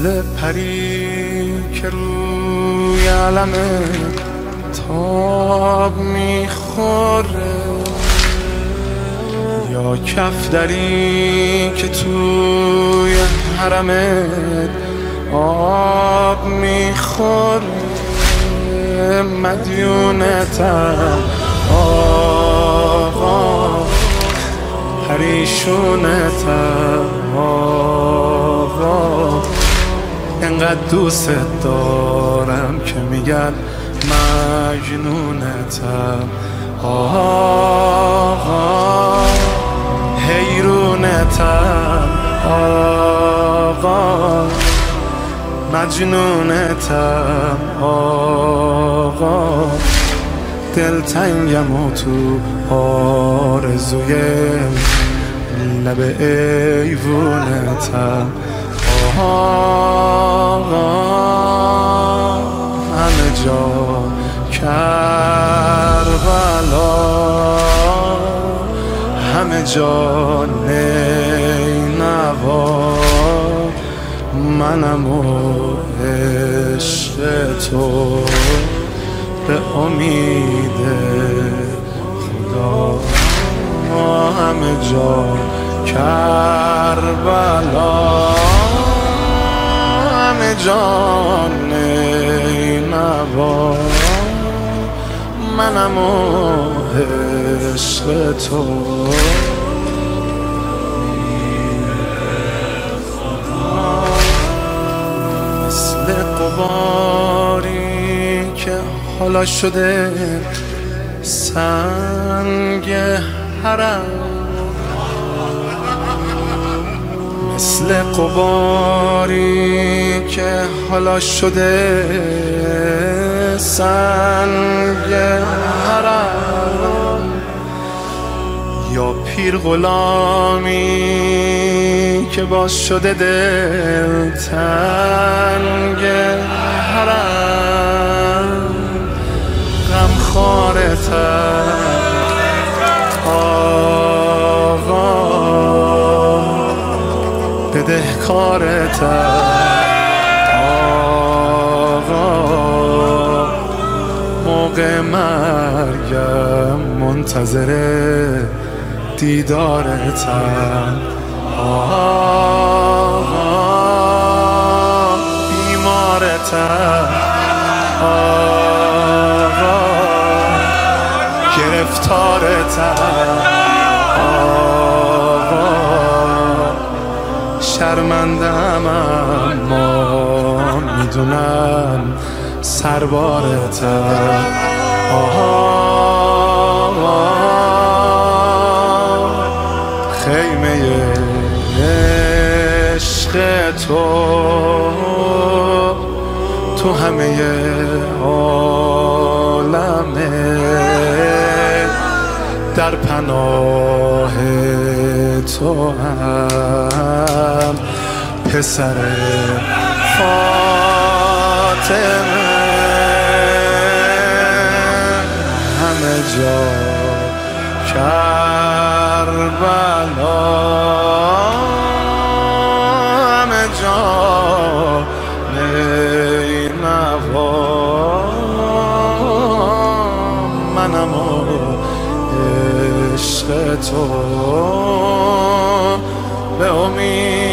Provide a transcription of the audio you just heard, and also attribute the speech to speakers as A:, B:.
A: مثل پری که روی علم تاب میخوره، یا کفتری که توی حرمت آب میخوره. مدیونتم آقا، پریشونتم آقا، انقدر دوست دارم که میگن مجنونتم آقا، حیرونتم آقا، مجنونتم آقا، دلتنگم و تو آرزوی لب ایوونتم آقا. همه جا کربلا، همه جا نینوا، منم و عشق تو به امید خدا. همه جا کربلا، همه جا نینوا، منم و عشق تو. مثل غباری که حالا شده سنگ حرم، مثل غباری که حالا شده سنگ حرم، یا پیر غلامی که باز شده دل تنگ حرم. غمخوارتم آقا، بدهکارتم آقا، موقع مرگم منتظر دیدارتم آقا، بیمارتم آقا، گرفتارتم آقا، شرمندم اما میدونم سربارتم آقا. خیمه عشق تو همه عالمه، در پناه تو هم پسر فاطمه. همه جا کربلا، همه جا نینوا، منم و عشق تو به امید